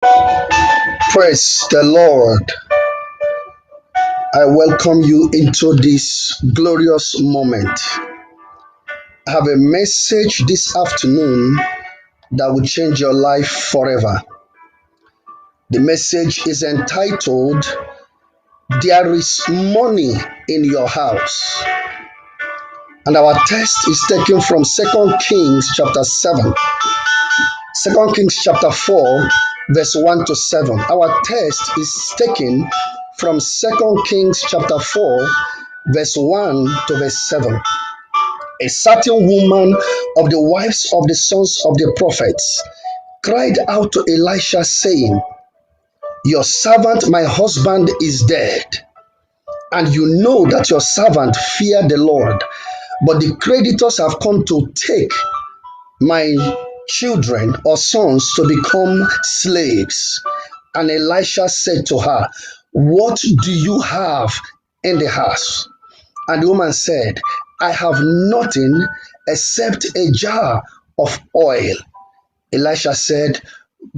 Praise the Lord. I welcome you into this glorious moment. I have a message this afternoon that will change your life forever. The message is entitled, There is Money in Your House. And our text is taken from 2 Kings chapter 7. 2 Kings chapter 4, verse 1 to 7. Our text is taken from 2 Kings chapter 4, verse 1 to verse 7. A certain woman of the wives of the sons of the prophets cried out to Elisha, saying, Your servant, my husband, is dead, and you know that your servant feared the Lord, but the creditors have come to take my children or sons to become slaves. And Elisha said to her, What do you have in the house? And the woman said, I have nothing except a jar of oil. Elisha said,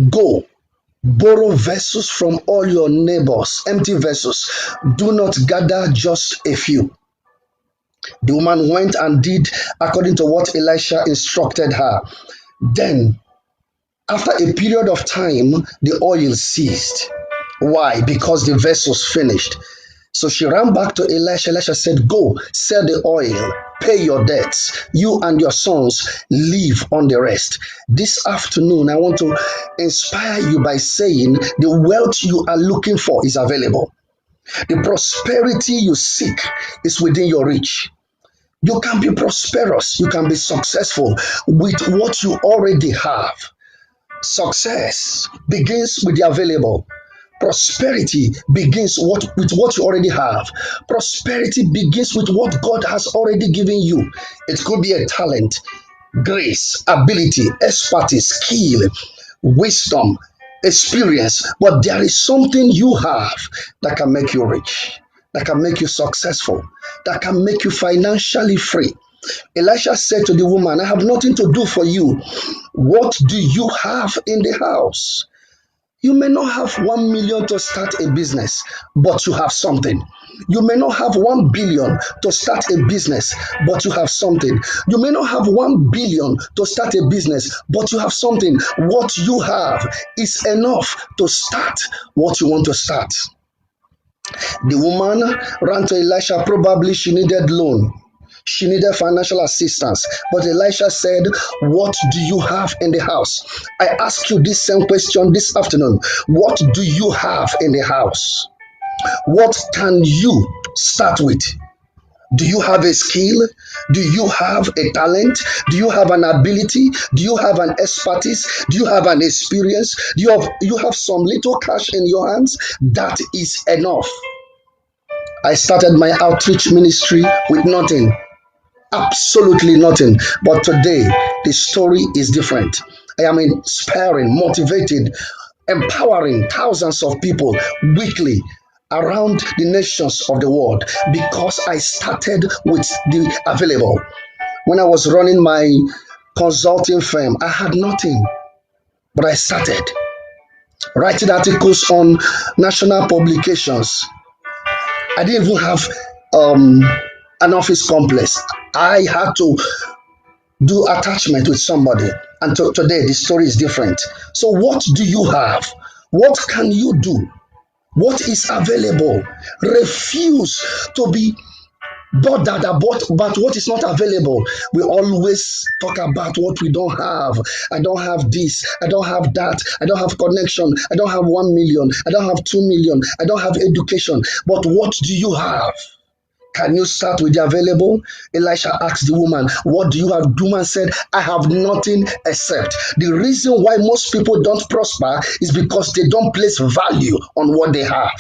Go, borrow vessels from all your neighbors, empty vessels. Do not gather just a few. The woman went and did according to what Elisha instructed her. Then, after a period of time, the oil ceased. Why? Because the vessels finished. So she ran back to Elisha. Elisha said, Go, sell the oil, pay your debts. You and your sons live on the rest. This afternoon, I want to inspire you by saying the wealth you are looking for is available. The prosperity you seek is within your reach. You can be prosperous, you can be successful with what you already have. Success begins with the available. Prosperity begins with what you already have. Prosperity begins with what God has already given you. It could be a talent, grace, ability, expertise, skill, wisdom, experience, but there is something you have that can make you rich, that can make you successful, that can make you financially free. Elisha said to the woman, I have nothing to do for you. What do you have in the house? You may not have 1 million to start a business, but you have something. You may not have 1 billion to start a business, but you have something. You may not have 1 billion to start a business, but you have something. What you have is enough to start what you want to start. The woman ran to Elisha. Probably she needed loan. She needed financial assistance. But Elisha said, What do you have in the house? I ask you this same question this afternoon. What do you have in the house? What can you start with? Do you have a skill? Do you have a talent? Do you have an ability? Do you have an expertise? Do you have an experience? Do you have some little cash in your hands? That is enough. I started my outreach ministry with nothing, absolutely nothing. But today, the story is different. I am inspiring, motivated, empowering thousands of people weekly around the nations of the world because I started with the available. When I was running my consulting firm, I had nothing, but I started writing articles on national publications. I didn't even have um, an office complex. I had to do attachment with somebody. And today, the story is different. So, what do you have? What can you do? What is available? Refuse to be bothered about what is not available. We always talk about what we don't have. I don't have this. I don't have that. I don't have connection. I don't have 1 million. I don't have 2 million. I don't have education. But what do you have? Can you start with the available? Elisha asked the woman, What do you have? The woman said, I have nothing except. The reason why most people don't prosper is because they don't place value on what they have.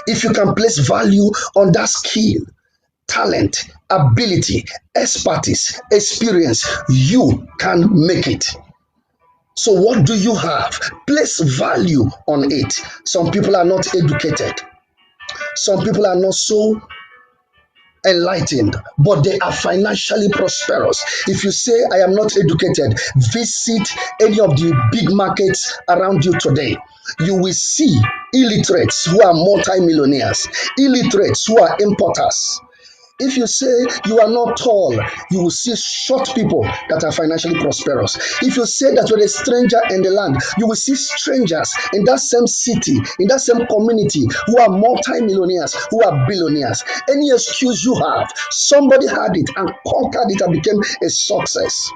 If you can place value on that skill, talent, ability, expertise, experience, you can make it. So, what do you have? Place value on it. Some people are not educated, some people are not so enlightened, but they are financially prosperous. If you say, I am not educated, visit any of the big markets around you today. You will see illiterates who are multimillionaires, illiterates who are importers. If you say you are not tall, you will see short people that are financially prosperous. If you say that you're a stranger in the land, you will see strangers in that same city, in that same community, who are multi-millionaires, who are billionaires. Any excuse you have, somebody had it and conquered it and became a success.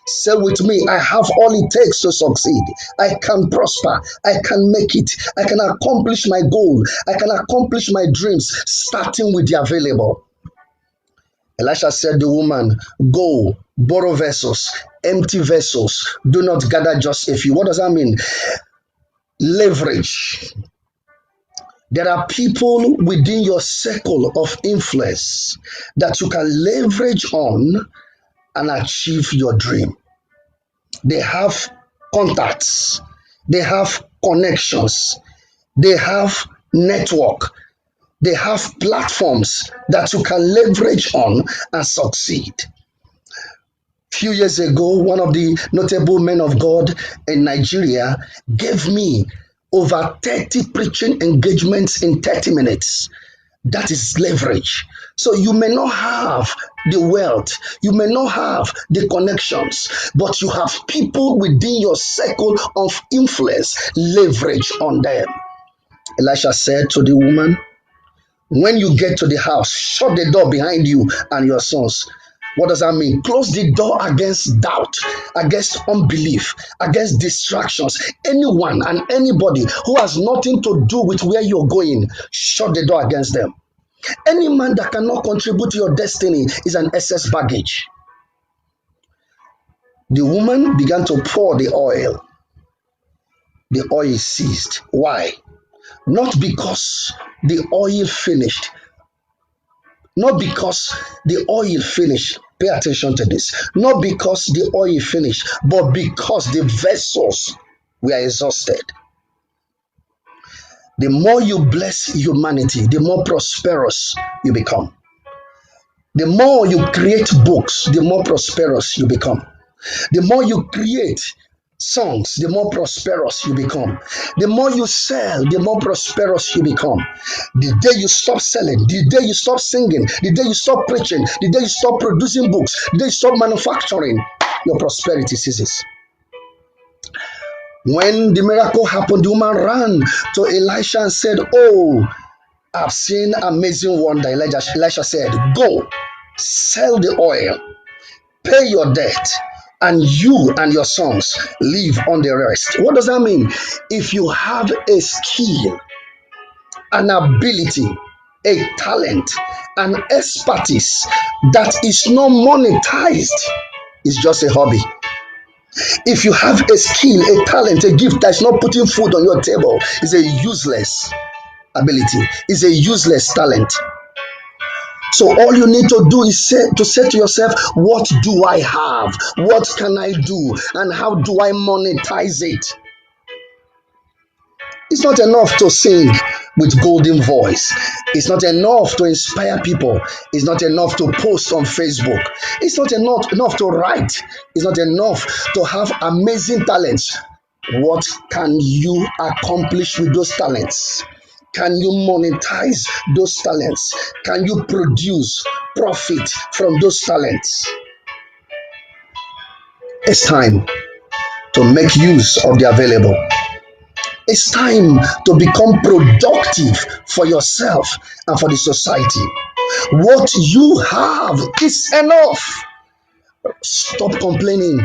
Say with me, I have all it takes to succeed. I can prosper. I can make it. I can accomplish my goal. I can accomplish my dreams, starting with the available. Elisha said to the woman, go, borrow vessels, empty vessels. Do not gather just a few. What does that mean? Leverage. There are people within your circle of influence that you can leverage on and achieve your dream. They have contacts, they have connections, they have network, they have platforms that you can leverage on and succeed. Few years ago, one of the notable men of God in Nigeria gave me over 30 preaching engagements in 30 minutes. That is leverage. So you may not have the wealth, you may not have the connections, but you have people within your circle of influence. Leverage on them. Elisha said to the woman, when you get to the house, shut the door behind you and your sons. What does that mean? Close the door against doubt, against unbelief, against distractions. Anyone and anybody who has nothing to do with where you're going, shut the door against them. Any man that cannot contribute to your destiny is an excess baggage. The woman began to pour the oil. The oil ceased. Why? Not because the oil finished. Not because the oil finished. Pay attention to this. Not because the oil finished, but because the vessels were exhausted. The more you bless humanity, the more prosperous you become. The more you create books, the more prosperous you become. The more you create songs, the more prosperous you become. The more you sell, the more prosperous you become. The day you stop selling, the day you stop singing, the day you stop preaching, the day you stop producing books, the day you stop manufacturing, your prosperity ceases. When the miracle happened, the woman ran to Elisha and said, oh, I've seen amazing wonder. Elisha said, go, sell the oil, pay your debt, and you and your sons live on the rest. What does that mean? If you have a skill, an ability, a talent, an expertise that is not monetized, it's just a hobby. If you have a skill, a talent, a gift that's not putting food on your table, it's a useless ability, it's a useless talent. So all you need to do is say to yourself, what do I have? What can I do? And how do I monetize it? It's not enough to sing with golden voice. It's not enough to inspire people. It's not enough to post on Facebook. It's not enough to write. It's not enough to have amazing talents. What can you accomplish with those talents? Can you monetize those talents? Can you produce profit from those talents? It's time to make use of the available. It's time to become productive for yourself and for the society. What you have is enough. Stop complaining.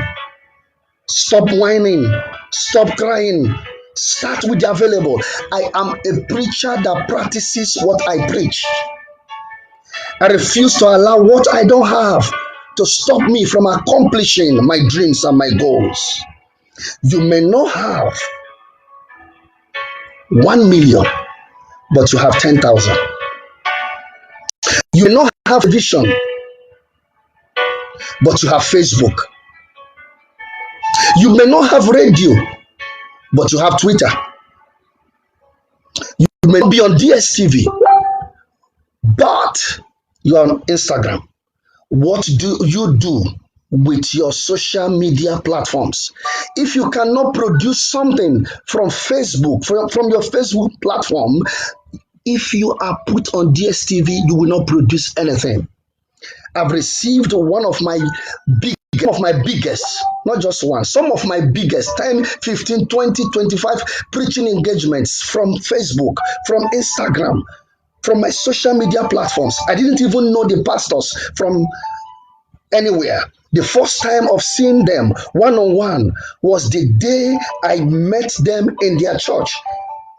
Stop whining. Stop crying. Start with the available. I am a preacher that practices what I preach. I refuse to allow what I don't have to stop me from accomplishing my dreams and my goals. You may not have 1 million, but you have 10,000. You may not have a vision, but you have Facebook. You may not have radio, but you have Twitter. You may not be on DSTV, but You're on Instagram. What do you do with your social media platforms? If you cannot produce something from Facebook, from your Facebook platform, if you are put on DSTV, you will not produce anything. I've received one of my biggest, not just one, some of my biggest 10, 15, 20, 25 preaching engagements from Facebook, from Instagram, from my social media platforms. I didn't even know the pastors from anywhere. The first time of seeing them one on one was the day I met them in their church.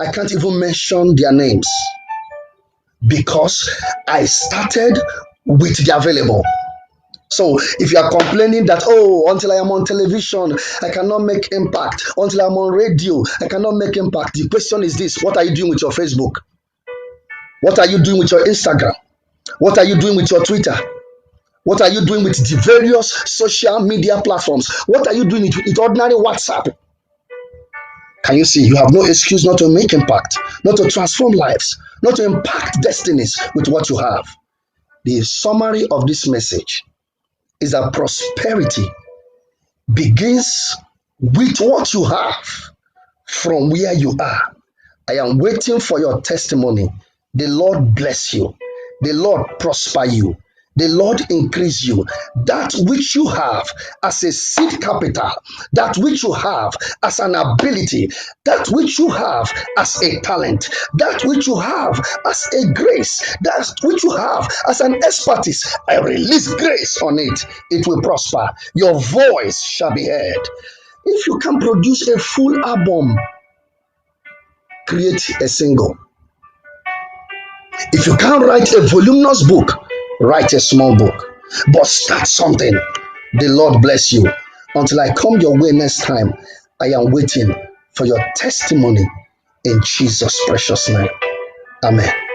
I can't even mention their names because I started with the available. So if you are complaining that, oh, until I am on television, I cannot make impact, until I'm on radio, I cannot make impact, the question is this: what are you doing with your Facebook? What are you doing with your Instagram? What are you doing with your Twitter? What are you doing with the various social media platforms? What are you doing with ordinary WhatsApp? Can you see? You have no excuse not to make impact, not to transform lives, not to impact destinies with what you have. The summary of this message is that prosperity begins with what you have from where you are. I am waiting for your testimony. The Lord bless you. The Lord prosper you. The Lord increase you. That which you have as a seed capital, that which you have as an ability, that which you have as a talent, that which you have as a grace, that which you have as an expertise, I release grace on it. It will prosper. Your voice shall be heard. If you can produce a full album, create a single. If you can't write a voluminous book, write a small book. But start something. The Lord bless you. Until I come your way next time, I am waiting for your testimony in Jesus' precious name. Amen.